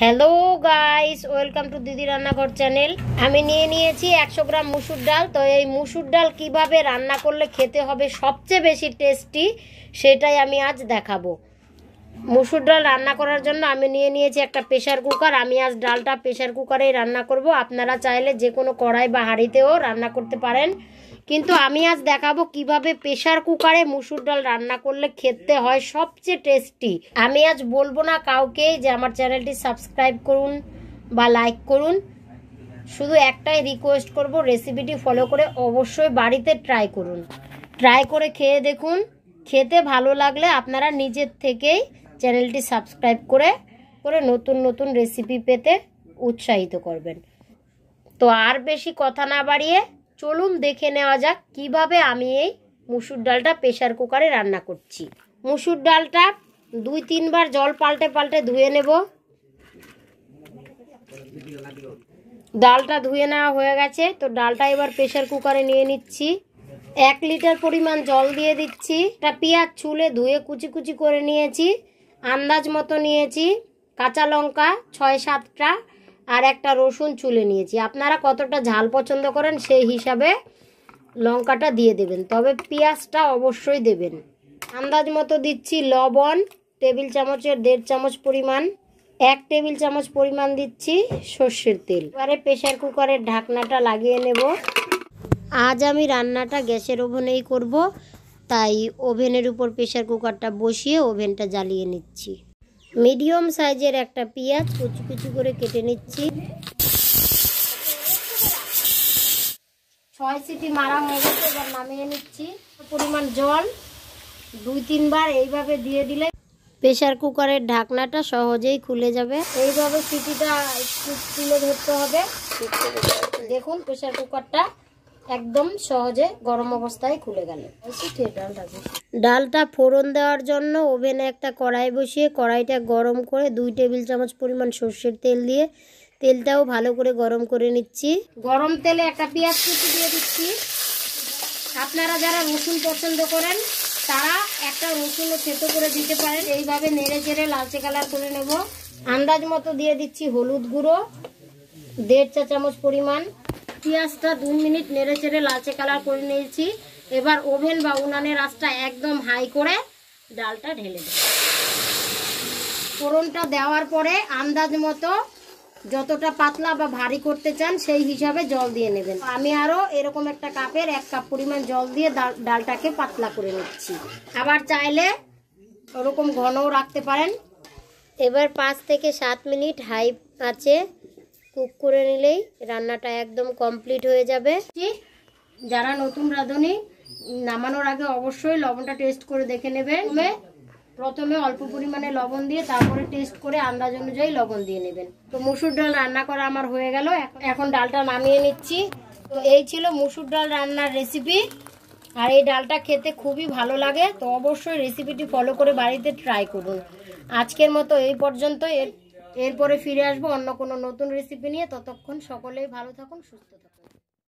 Hello guys, welcome to দিদি রান্নাঘর channel. আমি নিয়ে নিয়েছি 100 গ্রাম মুসুর ডাল। তো এই মুসুর ডাল কিভাবে রান্না করলে খেতে হবে সবচেয়ে বেশি টেস্টি, সেটাই আমি আজ দেখাবো। মুসুর ডাল রান্না করার জন্য আমি নিয়ে নিয়েছি একটা প্রেসার কুকার। আমি আজ ডালটা প্রেসার কুকারেই রান্না করব। আপনারা চাইলে যে কোনো কড়াই বা হাঁড়িতেও রান্না করতে পারেন, কিন্তু আমি আজ দেখাবো কিভাবে প্রেসার কুকারে মুসুর ডাল রান্না করলে খেতে হয় সবচেয়ে টেস্টি। আমি আজ বলবো না কাউকে যে আমার চ্যানেলটি সাবস্ক্রাইব করুন বা লাইক করুন, শুধু একটাই রিকোয়েস্ট করব, রেসিপিটি ফলো করে অবশ্যই বাড়িতে ট্রাই করুন। ট্রাই করে খেয়ে দেখুন, খেতে ভালো লাগলে আপনারা নিজের থেকেই চ্যানেলটি সাবস্ক্রাইব করে নতুন নতুন রেসিপি পেতে উৎসাহিত করবেন। তো আর বেশি কথা না বাড়িয়ে চলুন দেখে নেওয়া যাক কিভাবে আমি এই মুসুর ডালটা প্রেসার কুকারে রান্না করছি। মুসুর ডালটা 2-3 বার জল পাল্টে পাল্টে ধুয়ে নেব। ডালটা ধুয়ে নেওয়া হয়ে গেছে, তো ডালটা এবার প্রেসার কুকারে নিয়ে নিচ্ছি। 1 লিটার পরিমাণ জল দিয়ে দিচ্ছি। একটা পেঁয়াজ ছুলে ধুয়ে কুচি কুচি করে নিয়েছি। আন্দাজ মতো নিয়েছি কাঁচা লঙ্কা 6-7টা, আর একটা রসুন চুলে নিয়েছি। আপনারা কতটা ঝাল পছন্দ করেন সেই হিসাবে লঙ্কাটা দিয়ে দেবেন, তবে পেঁয়াজটা অবশ্যই দেবেন। আন্দাজ মতো দিচ্ছি লবণ, টেবিল চামচের 1.5 চামচ পরিমাণ। 1 টেবিল চামচ পরিমাণ দিচ্ছি সর্ষের তেল। এবারে প্রেসার কুকারের ঢাকনাটা লাগিয়ে নেব। আজ আমি রান্নাটা গ্যাসের ওভেনেই করব, তাই ওভেনের উপর প্রেসার কুকারটা বসিয়ে ওভেনটা জ্বালিয়ে নিচ্ছি। মিডিয়াম সাইজের একটা পেঁয়াজ কুচি কুচি করে কেটে নিচ্ছি। 6 সিটি মারা হয়ে গেছে, এবার নামিয়ে নিচ্ছি। পরিমাণ জল 2-3 বার এইভাবে দিয়ে দিলে প্রেসার কুকারের ঢাকনাটা সহজেই খুলে যাবে। এইভাবে সিটিটা একটু তুলে ধরতে হবে। দেখুন প্রেসার কুকারটা একদম সহজে গরম অবস্থায় খুলে গেল। ডালটা ফোড়ন দেওয়ার জন্য ওভেনে একটা কড়াই বসিয়ে কড়াইটা গরম করে 2 টেবিল চামচ পরিমাণ সর্ষের তেল দিয়ে তেলটাও ভালো করে গরম করে নিচ্ছি। গরম তেলে একটা পেঁয়াজ কুচি দিয়ে দিচ্ছি। আপনারা যারা রসুন পছন্দ করেন তারা একটা রসুনও থেতো করে দিতে পারেন। এইভাবে নেড়ে চেড়ে লালচে কালার করে নেব। আন্দাজ মতো দিয়ে দিচ্ছি হলুদ গুঁড়ো 1.5 চা চামচ পরিমাণ। পেঁয়াজটা 2 মিনিট নেড়ে চেড়ে লালচে কালার করে নিয়েছি। এবার ওভেন বা উনানের আঁচটা একদম হাই করে ডালটা ঢেলে দেব। ফোড়নটা দেওয়ার পরে আন্দাজ মতো যতটা পাতলা বা ভারী করতে চান সেই হিসাবে জল দিয়ে নেবেন। আমি আরও এরকম একটা কাপের 1 কাপ পরিমাণ জল দিয়ে ডালটাকে পাতলা করে নিচ্ছি। আবার চাইলে ওরকম ঘনও রাখতে পারেন। এবার 5 থেকে 7 মিনিট হাই আঁচে কুক করে নিলেই রান্নাটা একদম কমপ্লিট হয়ে যাবে। যারা নতুন রাঁধুনি, নামানোর আগে অবশ্যই লবণটা টেস্ট করে দেখে নেবেন। প্রথমে অল্প পরিমাণে লবণ দিয়ে তারপরে টেস্ট করে আন্দাজ অনুযায়ী লবণ দিয়ে নেবেন। তো মুসুর ডাল রান্না করা আমার হয়ে গেল। এখন ডালটা নামিয়ে নিচ্ছি। তো এই ছিল মুসুর ডাল রান্নার রেসিপি, আর এই ডালটা খেতে খুবই ভালো লাগে। তো অবশ্যই রেসিপিটি ফলো করে বাড়িতে ট্রাই করুন। আজকের মতো এই পর্যন্ত। এরপরে ফিরে আসবো অন্য কোনো নতুন রেসিপি নিয়ে। ততক্ষণ সকলেই ভালো থাকুন, সুস্থ থাকুন।